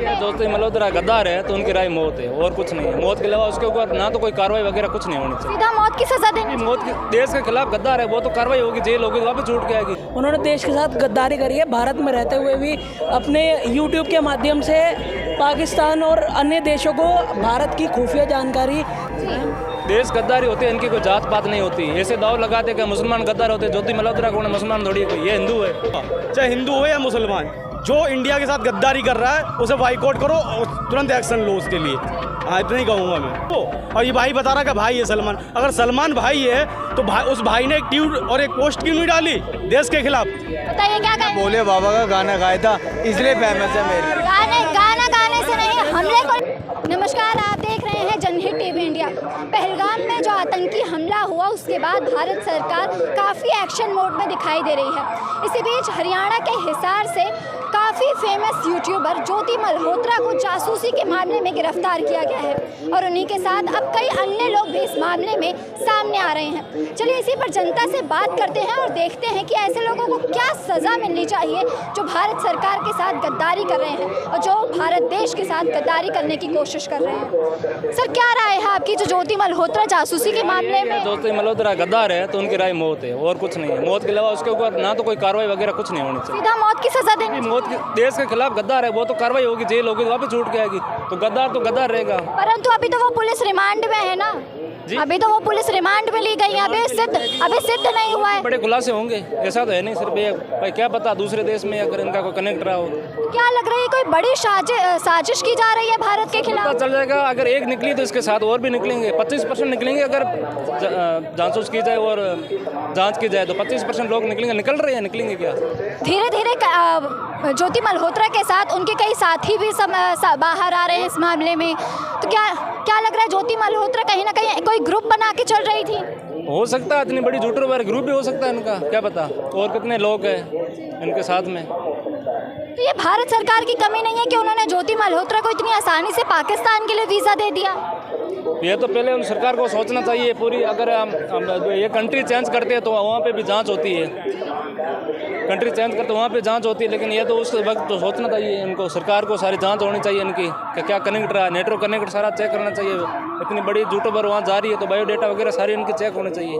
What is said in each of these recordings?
में? ज्योति मल्होत्रा गद्दार है तो उनकी राय मौत है और कुछ नहीं है। मौत के अलावा उसके ऊपर ना तो कोई कार्रवाई वगैरह कुछ नहीं होनी चाहिए। सीधा मौत की सजा देनी चाहिए। मौत की देश के खिलाफ गद्दार है वो तो कार्रवाई होगी, जेल होगी, वापस छूट के आएगी। उन्होंने देश के साथ गद्दारी करी है। भारत में रहते हुए भी अपने यूट्यूब के माध्यम से पाकिस्तान और अन्य देशों को भारत की खुफिया जानकारी। देश गद्दारी होती है, इनकी कोई जात पात नहीं होती। ऐसे दाव लगाते कि मुसलमान गद्दार होते। ज्योति मल्होत्रा कौन है? मुसलमान थोड़ी कोई, ये हिंदू है। चाहे हिंदू हो या मुसलमान, जो इंडिया के साथ गद्दारी कर रहा है उसे बाइकआउट करो और तुरंत एक्शन लो उसके लिए। हाँ, इतना ही कहूँगा मैं। और ये भाई बता रहा कि भाई है सलमान, अगर सलमान भाई है तो उस भाई ने एक ट्वीट और एक पोस्ट क्यों नहीं डाली देश के खिलाफ? बताइए क्या कहें? बोले बाबा का गाना गाया था इसलिए फेमस है मेरे। गाना गाने से नहीं, हमले को। नमस्कार, आप देख रहे हैं जनहित टीवी इंडिया। पहलगाम में जो आतंकी हमला हुआ उसके बाद भारत सरकार काफ़ी एक्शन मोड में दिखाई दे रही है। इसी बीच हरियाणा के हिसार से काफ़ी फेमस यूट्यूबर ज्योति मल्होत्रा को जासूसी के मामले में गिरफ्तार किया गया है और उन्हीं के साथ अब कई अन्य लोग भी इस मामले में सामने आ रहे हैं। चलिए इसी पर जनता से बात करते हैं और देखते हैं कि ऐसे लोगों को क्या सज़ा मिलनी चाहिए जो भारत सरकार के साथ गद्दारी कर रहे हैं और जो भारत देश के साथ गद्दारी करने की कोशिश कर रहे हैं। सर, क्या राय है आपकी जो ज्योति मल्होत्रा जासूसी के मामले में? ज्योति मल्होत्रा गद्दार है तो उनकी राय मौत है और कुछ नहीं है। मौत के अलावा उसके ऊपर ना तो कोई कार्रवाई वगैरह कुछ नहीं होनी चाहिए। सीधा मौत की सजा देनी चाहिए। मौत की देश के खिलाफ गद्दार है वो तो कार्रवाई होगी, जेल होगी, वापस छूट के आएगी। तो गद्दार रहेगा। परंतु अभी तो वो पुलिस रिमांड में है ना जी? अभी तो वो पुलिस रिमांड में ली गई है। अभी सिद्ध नहीं हुआ है। बड़े खुलासे होंगे, ऐसा तो है नहीं। सिर्फ ये भाई क्या पता दूसरे देश में अगर इनका कोई कनेक्ट रहा हो। क्या लग रहा है कोई बड़ी साजिश की जा रही है भारत के खिलाफ? पता चल जाएगा। अगर एक निकली तो इसके साथ और भी निकलेंगे। 25% निकलेंगे अगर जांच की जाए और जांच की जाए तो 25% लोग निकलेंगे। निकल रहे हैं, निकलेंगे क्या? धीरे धीरे ज्योति मल्होत्रा के साथ उनके कई साथी भी बाहर आ रहे हैं इस मामले में। तो क्या लग रहा है ज्योति मल्होत्रा कहीं ना कहीं कोई ग्रुप बना के चल रही थी? हो सकता है, इतनी बड़ी झूठों पर ग्रुप भी हो सकता है इनका, क्या पता। और कितने लोग हैं इनके साथ में। तो ये भारत सरकार की कमी नहीं है कि उन्होंने ज्योति मल्होत्रा को इतनी आसानी से पाकिस्तान के लिए वीज़ा दे दिया? ये तो पहले उन सरकार को सोचना चाहिए पूरी। अगर हम ये कंट्री चेंज करते हैं तो वहाँ पे भी जांच होती है। कंट्री चेंज करते वहाँ पे जांच होती है, लेकिन ये तो उस वक्त तो सोचना चाहिए इनको। सरकार को सारी जांच होनी चाहिए इनकी कि क्या कनेक्ट रहा है, नेटवर्क कनेक्ट सारा चेक करना चाहिए। इतनी बड़ी यूट्यूबर वहाँ जा रही है तो बायोडाटा वगैरह सारी इनकी चेक होनी चाहिए।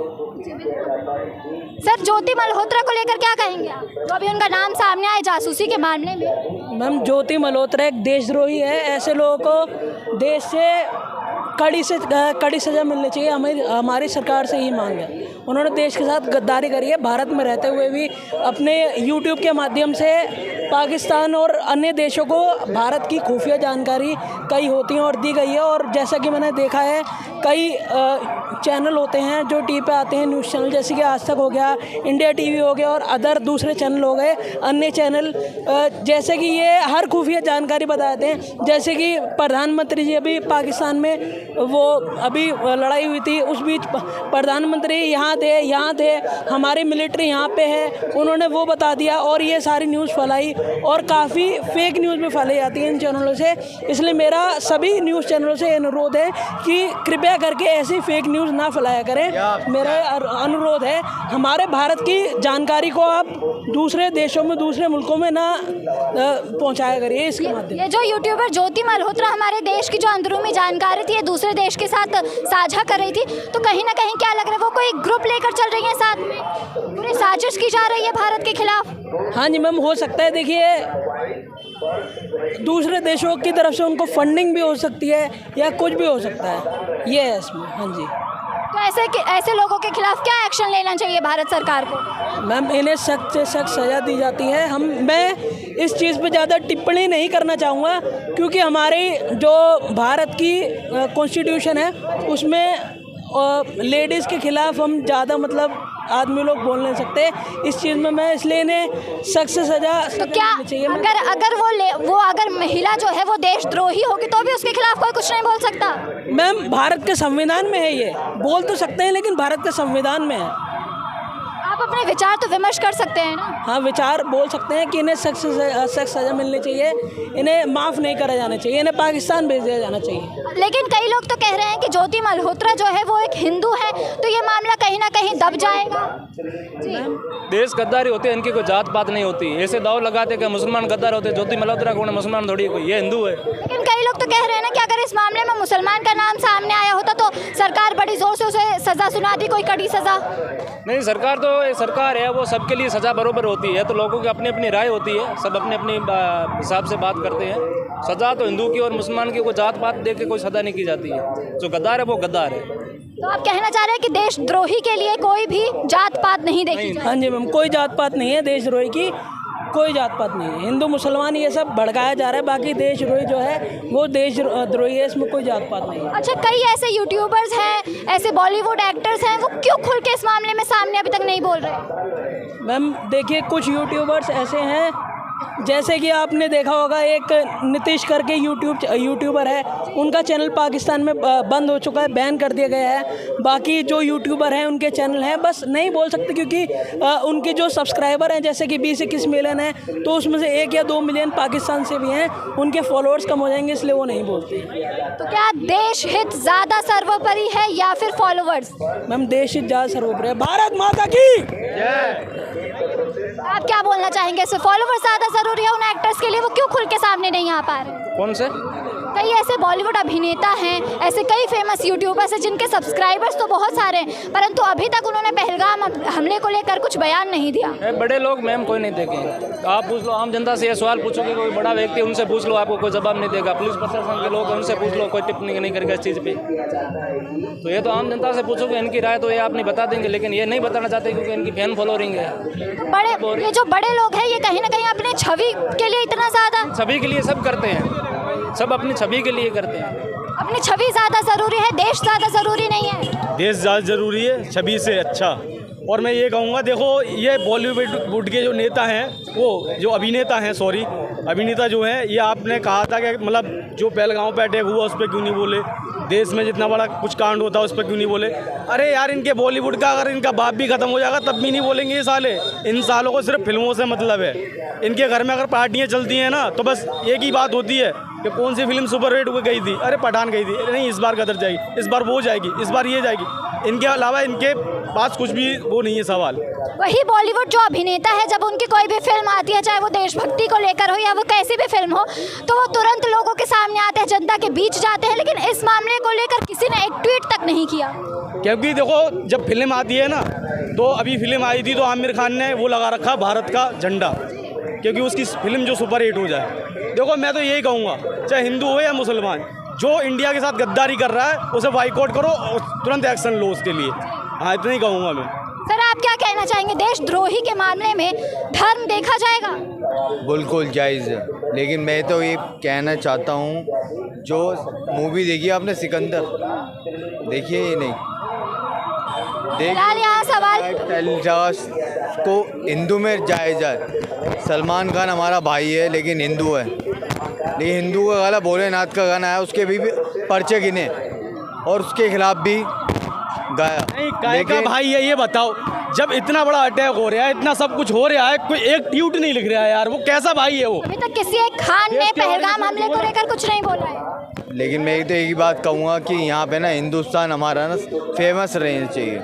सर, ज्योति मल्होत्रा को लेकर क्या कहेंगे आप? तो अभी उनका नाम सामने आया जासूसी के मामले में। मैम, ज्योति मल्होत्रा एक देशद्रोही है। ऐसे लोगों को देश से कड़ी सज़ा मिलनी चाहिए। हमारी सरकार से ही मांग है। उन्होंने देश के साथ गद्दारी करी है। भारत में रहते हुए भी अपने यूट्यूब के माध्यम से पाकिस्तान और अन्य देशों को भारत की खुफिया जानकारी कई होती हैं और दी गई है। और जैसा कि मैंने देखा है, कई चैनल होते हैं जो टीवी पे आते हैं, न्यूज़ चैनल, जैसे कि आज तक हो गया, इंडिया टीवी हो गया और अदर दूसरे चैनल हो गए, अन्य चैनल, जैसे कि ये हर खुफिया जानकारी बताते हैं। जैसे कि प्रधानमंत्री जी अभी पाकिस्तान में वो अभी लड़ाई हुई थी, उस बीच प्रधानमंत्री यहाँ थे, हमारी मिलिट्री यहाँ पे है, उन्होंने वो बता दिया और ये सारी न्यूज़ फैलाई और काफ़ी फेक न्यूज़ में फैलाई जाती है इन चैनलों से। इसलिए मेरा सभी न्यूज़ चैनलों से अनुरोध है कि कृपया करके ऐसी फेक न्यूज़ ना फैलाया करें। मेरा अनुरोध है, हमारे भारत की जानकारी को आप दूसरे देशों में, दूसरे मुल्कों में ना पहुँचाया करिए इसके माध्यम। ये जो यूट्यूबर ज्योति मल्होत्रा हमारे देश की जो अंदरूनी जानकारी थी ये दूसरे देश के साथ साझा कर रही थी, तो कहीं ना कहीं क्या लग रहा है वो कोई ग्रुप लेकर चल रही है, साथ में पूरी साजिश की जा रही है भारत के खिलाफ? हाँ जी मैम, हो सकता है। देखिए, दूसरे देशों की तरफ से उनको फंडिंग भी हो सकती है या कुछ भी हो सकता है, ये है इसमें। हाँ जी। तो ऐसे लोगों के खिलाफ क्या एक्शन लेना चाहिए भारत सरकार को? मैम, इन्हें सख्त से सख्त सज़ा दी जाती है। मैं इस चीज़ पे ज़्यादा टिप्पणी नहीं करना चाहूँगा क्योंकि हमारी जो भारत की कॉन्स्टिट्यूशन है उसमें लेडीज़ के खिलाफ हम ज़्यादा आदमी लोग बोल नहीं सकते इस चीज़ में। मैं इसलिए इन्हें सख्त से सज़ा तो क्या अगर महिला जो है वो देशद्रोही होगी तो भी उसके खिलाफ कोई कुछ नहीं बोल सकता? मैम, भारत के संविधान में है, ये बोल तो सकते हैं लेकिन भारत के संविधान में है। आप आप अपने विचार तो विमर्श कर सकते हैं ना। हाँ, विचार बोल सकते हैं कि इन्हें सख्त सज़ा मिलनी चाहिए, इन्हें माफ़ नहीं करा जाना चाहिए, इन्हें पाकिस्तान भेज दिया जाना चाहिए। लेकिन कई लोग तो कह रहे हैं कि ज्योति मल्होत्रा जो है वो एक हिंदू है, तो ये मामला कहीं ना कहीं दब जाएगा। जी। देश गद्दारी होते हैं, इनकी कोई जात पात नहीं होती। ऐसे दाव लगाते कि मुसलमान गद्दार होते, ज्योति मल्होत्रा कौन है? मुसलमान थोड़ी कोई, ये हिंदू है। लेकिन कई लोग तो कह रहे हैं ना कि अगर इस मामले में मुसलमान का नाम सामने आया होता तो सरकार बड़ी जोर से उसे सजा सुनाती, कोई कड़ी सजा। नहीं, सरकार तो सरकार है, वो सबके लिए सज़ा बराबर होती है। तो लोगों की अपनी अपनी राय होती है, सब अपने अपने हिसाब से बात करते हैं। सज़ा तो हिंदू की और मुसलमान की कोई जात पात देख के कोई सज़ा नहीं की जाती है। जो गद्दार है वो गद्दार है। तो आप कहना चाह रहे हैं कि देशद्रोही के लिए कोई भी जात पात नहीं देखी जाए? हाँ जी मैम, कोई जात पात नहीं है देशद्रोही की, कोई जात पात नहीं है। हिंदू मुसलमान ये सब भड़काया जा रहा है, बाकी देशद्रोही जो है वो देशद्रोही है, इसमें कोई जात पात नहीं है। अच्छा, कई ऐसे यूट्यूबर्स हैं, ऐसे बॉलीवुड एक्टर्स हैं, वो क्यों खुल के इस मामले में सामने अभी तक नहीं बोल रहे? मैम देखिए, कुछ यूट्यूबर्स ऐसे हैं, जैसे कि आपने देखा होगा एक नीतीश करके यूट्यूबर है, उनका चैनल पाकिस्तान में बंद हो चुका है, बैन कर दिया गया है। बाकी जो यूट्यूबर हैं उनके चैनल हैं, बस नहीं बोल सकते क्योंकि उनके जो सब्सक्राइबर हैं जैसे कि 20-21 मिलियन हैं, तो उसमें से 1 या 2 मिलियन पाकिस्तान से भी हैं, उनके फॉलोअर्स कम हो जाएंगे, इसलिए वो नहीं बोलते। तो क्या देश हित ज़्यादा सर्वोपरि है या फिर फॉलोअर्स? मैम देश हित ज़्यादा सर्वोपरि है। भारत माता की आप क्या बोलना चाहेंगे? इसमें फॉलोअर्स ज़्यादा ज़रूरी है उन एक्टर्स के लिए, वो क्यों खुल के सामने नहीं आ पा रहे? कौन से? कई ऐसे बॉलीवुड अभिनेता हैं, ऐसे कई फेमस यूट्यूबर्स हैं जिनके सब्सक्राइबर्स तो बहुत सारे हैं, परंतु अभी तक उन्होंने पहलगाम हमले को लेकर कुछ बयान नहीं दिया। बड़े लोग मैम कोई नहीं देखेंगे। आप पूछ लो, आम जनता से ये सवाल पूछोगे, कोई बड़ा व्यक्ति उनसे पूछ लो, आपको कोई जवाब नहीं देगा। पुलिस प्रशासन के लोग हैं, उनसे पूछ लो, कोई टिप्पणी नहीं करेगा इस चीज़ पे। तो ये तो आम जनता से पूछोगे, इनकी राय तो ये आप नहीं बता देंगे, लेकिन ये नहीं बताना चाहते क्योंकि इनकी फैन फॉलोइंग है। बड़े ये जो बड़े लोग हैं, ये कहीं ना कहीं अपने छवि के लिए इतना ज़्यादा, छवि के लिए सब करते हैं, सब अपनी छवि के लिए करते हैं। अपनी छवि ज़्यादा ज़रूरी है, देश ज़्यादा ज़रूरी नहीं है। देश ज़्यादा ज़रूरी है छवि से अच्छा। और मैं ये कहूँगा, देखो ये बॉलीवुड के जो नेता हैं, वो जो अभिनेता हैं, अभिनेता जो हैं, ये आपने कहा था कि मतलब जो पहलगाम पे अटैक हुआ उस पर क्यों नहीं बोले, देश में जितना बड़ा कुछ कांड होता है उस पर क्यों नहीं बोले। अरे यार, इनके बॉलीवुड का अगर इनका बाप भी खत्म हो जाएगा तब भी नहीं बोलेंगे ये साले। इन सालों को सिर्फ फिल्मों से मतलब है। इनके घर में अगर पार्टियाँ चलती हैं ना, तो बस एक ही बात होती है कि कौन सी फिल्म सुपर हिट हो गई थी, अरे पठान गई थी, नहीं इस बार गदर जाएगी, इस बार वो जाएगी, इस बार ये जाएगी। इनके अलावा इनके पास कुछ भी वो नहीं है सवाल। वही बॉलीवुड जो अभिनेता है, जब उनकी कोई भी फिल्म आती है, चाहे वो देशभक्ति को लेकर हो या वो कैसी भी फिल्म हो, तो वो तुरंत लोगों के सामने आते हैं, जनता के बीच जाते हैं। लेकिन इस मामले को लेकर किसी ने एक ट्वीट तक नहीं किया। क्योंकि देखो, जब फिल्म आती है ना, तो अभी फिल्म आई थी तो आमिर खान ने वो लगा रखा भारत का झंडा, क्योंकि उसकी फिल्म जो सुपर हिट हो जाए। देखो, मैं तो यही कहूँगा, चाहे हिंदू हो या मुसलमान, जो इंडिया के साथ गद्दारी कर रहा है उसे बाइकआउट करो और तुरंत एक्शन लो उसके लिए। हाँ, इतना ही कहूँगा मैं। सर, आप क्या कहना चाहेंगे? देशद्रोही के मामले में धर्म देखा जाएगा? बिल्कुल जायज़ है, लेकिन मैं तो ये कहना चाहता हूँ, जो मूवी देखी आपने सिकंदर, देखिए ये नहीं फिलहाल यहाँ सवाल को हिंदू में जायज़ है। सलमान खान हमारा भाई है लेकिन हिंदू है, लेकिन हिंदू का गाना भोलेनाथ का गाना है, उसके भी पर्चे गिने और उसके खिलाफ भी गाया। नहीं, काय का भाई है ये बताओ? जब इतना बड़ा अटैक हो रहा है, इतना सब कुछ हो रहा है, कोई एक ट्वीट नहीं लिख रहा है यार, वो कैसा भाई है वो? अभी तक किसी एक खान ने पहलगाम हमले को लेकर कुछ नहीं बोला है। लेकिन मैं तो एक ही बात कहूँगा कि यहाँ पे ना हिंदुस्तान हमारा ना फेमस रहना चाहिए।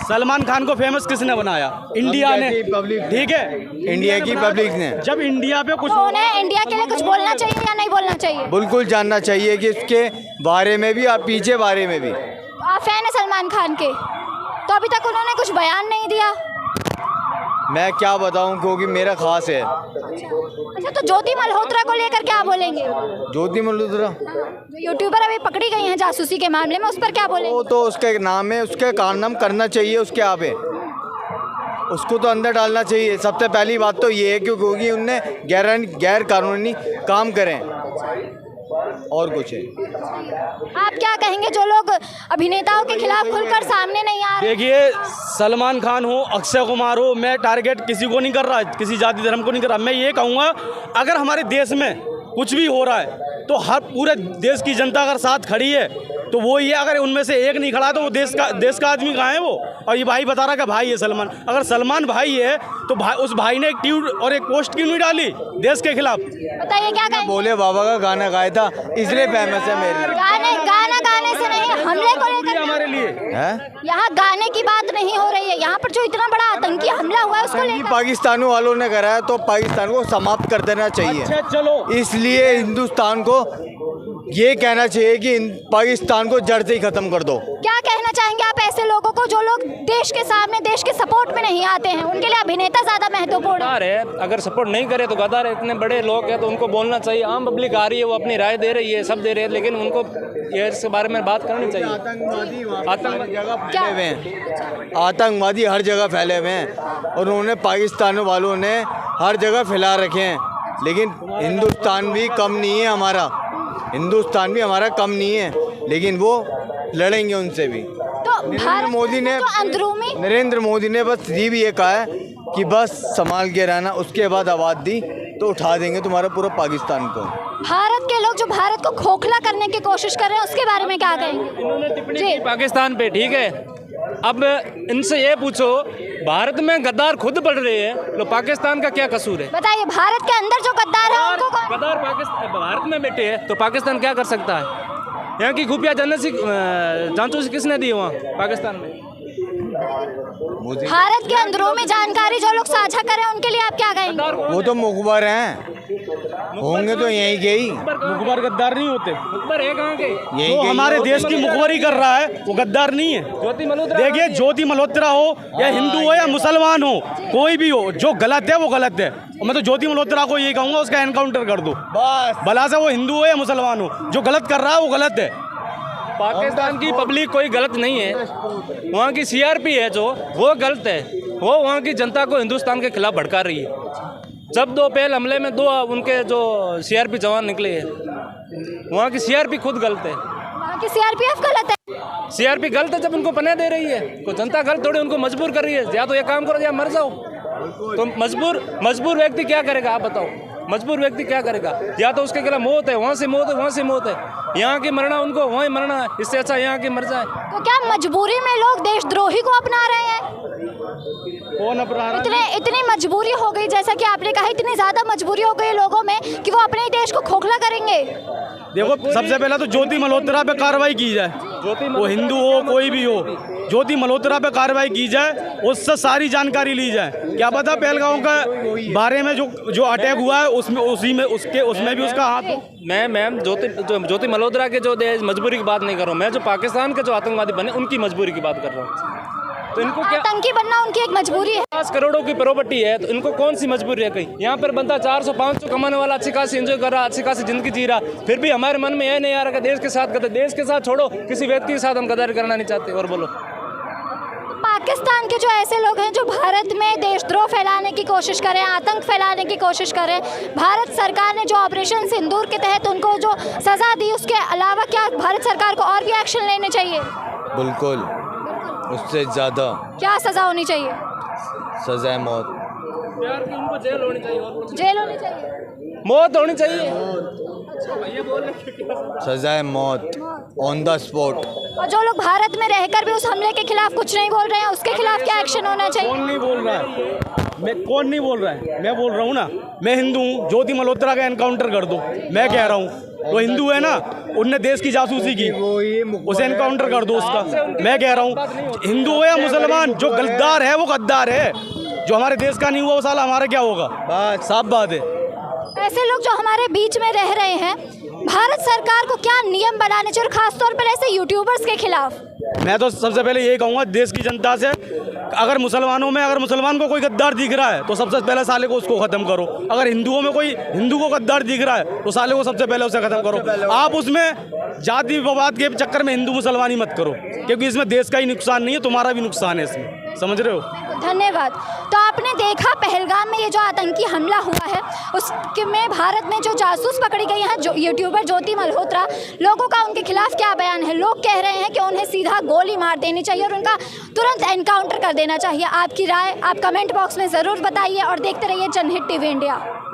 सलमान खान को फेमस किसने बनाया? इंडिया ने, ठीक है, इंडिया की पब्लिक ने। जब इंडिया पे कुछ उन्हें इंडिया के लिए कुछ बोलना चाहिए या नहीं बोलना चाहिए? बिल्कुल जानना चाहिए कि इसके बारे में भी और पीछे बारे में भी। आप फैन है सलमान खान के, तो अभी तक उन्होंने कुछ बयान नहीं दिया। मैं क्या बताऊं, क्योंकि मेरा खास है। अच्छा, तो ज्योति मल्होत्रा को लेकर क्या बोलेंगे? ज्योति मल्होत्रा जो यूट्यूबर अभी पकड़ी गई हैं जासूसी के मामले में, उस पर क्या बोलेंगे? वो तो उसका एक नाम है, उसके कारनाम करना चाहिए, उसके आगे उसको तो अंदर डालना चाहिए। सबसे पहली बात तो ये है क्योंकि उनने गैर कानूनी काम करें, और कुछ है। आप क्या कहेंगे जो लोग अभिनेताओं के खिलाफ खुलकर सामने नहीं आ रहे? देखिए, सलमान खान हो, अक्षय कुमार हो, मैं टारगेट किसी को नहीं कर रहा, किसी जाति धर्म को नहीं कर रहा। मैं ये कहूँगा, अगर हमारे देश में कुछ भी हो रहा है तो हर पूरे देश की जनता अगर साथ खड़ी है तो वो ये अगर उनमें से एक नहीं खड़ा तो वो देश का आदमी कहाँ है वो। और ये भाई बता रहा कि भाई है सलमान, अगर सलमान भाई है तो उस भाई ने एक ट्वीट और एक पोस्ट क्यों नहीं डाली देश के खिलाफ? बताइए क्या कहेंगे? बोले बाबा का गाना गाया था इसलिए फेमस है मेरे। गाना गाने से नहीं, हमले को लेकर हमारे लिए है। यहाँ गाने की बात नहीं हो रही है, यहाँ पर जो इतना बड़ा आतंकी हमला हुआ है उसको लेकर। पाकिस्तानी वालों ने करा है तो पाकिस्तान को समाप्त कर देना चाहिए। अच्छा चलो, इसलिए हिंदुस्तान को ये कहना चाहिए कि पाकिस्तान को जड़ से ही खत्म कर दो। क्या कहना चाहेंगे आप ऐसे लोगों को जो लोग देश के सामने, देश के सपोर्ट में नहीं आते हैं? उनके लिए अभिनेता ज्यादा महत्वपूर्ण है। अगर सपोर्ट नहीं करे तो गद्दार है। इतने बड़े लोग हैं तो उनको बोलना चाहिए। आम पब्लिक आ रही है, वो अपनी राय दे रही है, सब दे रहे हैं, लेकिन उनको ये इसके बारे में बात करनी चाहिए। आतंकवादी हर जगह फैले हुए हैं और उन्होंने पाकिस्तान वालों ने हर जगह फैला रखे हैं, लेकिन हिंदुस्तान भी कम नहीं है हमारा, हिंदुस्तान भी हमारा कम नहीं है, लेकिन वो लड़ेंगे उनसे भी। तो नरेंद्र मोदी ने बस ये भी ये कहा है कि बस संभाल के रहना, उसके बाद आवाज़ दी तो उठा देंगे तुम्हारा पूरा पाकिस्तान को। भारत के लोग जो भारत को खोखला करने की कोशिश कर रहे हैं उसके बारे में क्या कहेंगे? इन्होंने टिप्पणी की पाकिस्तान पे, ठीक है। अब इनसे ये पूछो, भारत में गद्दार खुद बढ़ रहे हैं, तो पाकिस्तान का क्या कसूर है? बताइए, भारत के अंदर जो गद्दार है उनको गद्दार भारत में बैठे हैं तो पाकिस्तान क्या कर सकता है? यहाँ की खुफिया जासूसी किसने दी वहाँ पाकिस्तान में? भारत के अंदरूनी जानकारी जो लोग साझा करें उनके लिए आप क्या कहेंगे? वो तो मुखबर हैं, होंगे तो यहीं के ही। मुखबर गद्दार नहीं होते। मुखबर है कहाँ के? जो हमारे देश की मुखबरी कर रहा है वो गद्दार नहीं है। ज्योति मल्होत्रा, देखिए ज्योति मल्होत्रा हो या हिंदू हो या मुसलमान हो, कोई भी हो, जो गलत है वो गलत है। मैं तो ज्योति मल्होत्रा को यही कहूँगा, उसका एनकाउंटर कर दो बस, भला से वो हिंदू हो या मुसलमान हो, जो गलत कर रहा है वो गलत है। पाकिस्तान की पब्लिक कोई गलत नहीं है, वहाँ की सीआरपी है जो, वो गलत है। वो वहाँ की जनता को हिंदुस्तान के खिलाफ भड़का रही है। जब 2 पहल हमले में 2 उनके जो सीआरपी जवान निकले हैं, वहाँ की सीआरपी खुद गलत है। वहाँ की सीआरपीएफ गलत है। सीआरपी गलत है जब उनको पनाह दे रही है, तो जनता गलत थोड़ी उनको मजबूर कर रही है। या तो ये काम करो या मर जाओ। तो मजबूर व्यक्ति क्या करेगा आप बताओ? मजबूर व्यक्ति क्या करेगा? या तो उसके खिलाफ मौत है, वहाँ से मौत है, वहाँ से मौत है। यहाँ की मरना उनको वहीं मरना है, इससे अच्छा यहाँ की मर जाए। तो क्या मजबूरी में लोग देशद्रोही को अपना रहे हैं? कौन अपना रहा है? इतनी मजबूरी हो गई, जैसा कि आपने कहा, इतनी ज्यादा मजबूरी हो गई लोगों में कि वो अपने देश को खोखला करेंगे। देखो, सबसे पहले तो ज्योति मल्होत्रा पे कार्रवाई की जाए, वो हिंदू हो कोई भी हो, ज्योति मल्होत्रा पे कार्रवाई की जाए, उससे सारी जानकारी ली जाए। क्या पता पहलगांव के बारे में जो अटैक हुआ है उसमें भी उसका हाथ हो। मैम ज्योति मल्होत्रा के जो मजबूरी की बात नहीं कर रहा हूँ मैं, जो पाकिस्तान के जो आतंकवादी बने उनकी मजबूरी की बात कर रहा हूँ। तो इनको क्या, आतंकी बनना उनकी एक मजबूरी है। 50 करोड़ों की प्रॉपर्टी है, तो इनको कौन सी मजबूरी है? कहीं यहाँ पर बंदा 400-500 कमाने वाला अच्छी खासी एंजॉय कर रहा, अच्छी खासी जिंदगी जी रहा, फिर भी हमारे मन में यह नहीं आ रहा कि देश के साथ गद्दारी, देश के साथ छोड़ो, किसी व्यक्ति के साथ हम गद्दारी करना नहीं चाहते। और बोलो, पाकिस्तान के जो ऐसे लोग हैं जो भारत में देशद्रोह फैलाने की कोशिश करें, आतंक फैलाने की कोशिश करें, भारत सरकार ने जो ऑपरेशन सिंदूर के तहत उनको जो सज़ा दी, उसके अलावा क्या भारत सरकार को और भी एक्शन लेने चाहिए? बिल्कुल, उससे ज़्यादा। क्या सज़ा होनी चाहिए? सज़ा मौत। प्यार की उनको जेल होनी चाहिए, और जेल होनी चाहिए, मौत होनी चाहिए। सज़ा मौत ऑन द स्पॉट। और जो लोग भारत में रहकर भी उस हमले के खिलाफ कुछ नहीं बोल रहे हैं, उसके खिलाफ क्या एक्शन होना चाहिए? कौन नहीं बोल रहा है? कौन नहीं बोल रहा है? मैं बोल रहा हूँ ना, मैं हिंदू हूँ, ज्योति मल्होत्रा का एनकाउंटर कर दो, मैं कह रहा हूँ। वो हिंदू है ना, उनने देश की जासूसी की, उसे एनकाउंटर कर दो उसका। मैं कह रहा हूँ, हिंदू हो या मुसलमान, जो गद्दार है वो गद्दार है। जो हमारे देश का नहीं हुआ वो साला हमारा क्या होगा? साफ बात है। ऐसे लोग जो हमारे बीच में रह रहे हैं, भारत सरकार को क्या नियम बनाने चाहिए, और खासतौर पर ऐसे यूट्यूबर्स के खिलाफ? मैं तो सबसे पहले यही कहूँगा देश की जनता से, अगर मुसलमान को कोई गद्दार दिख रहा है तो सबसे पहले साले को उसको ख़त्म करो। अगर हिंदुओं में कोई हिंदू को गद्दार दिख रहा है तो साले को सबसे पहले उसे ख़त्म करो। आप उसमें जाति विवाद के चक्कर में हिंदू मुसलमानी मत करो, क्योंकि इसमें देश का ही नुकसान नहीं है, तुम्हारा भी नुकसान है इसमें, समझ रहे हो? धन्यवाद। तो आपने देखा पहलगाम में ये जो आतंकी हमला हुआ है, उसके में भारत में जो जासूस पकड़ी गई है, जो यूट्यूबर ज्योति मल्होत्रा, लोगों का उनके खिलाफ क्या बयान है? लोग कह रहे हैं कि उन्हें सीधा गोली मार देनी चाहिए और उनका तुरंत एनकाउंटर कर देना चाहिए। आपकी राय आप कमेंट बॉक्स में ज़रूर बताइए और देखते रहिए जनहित टीवी इंडिया।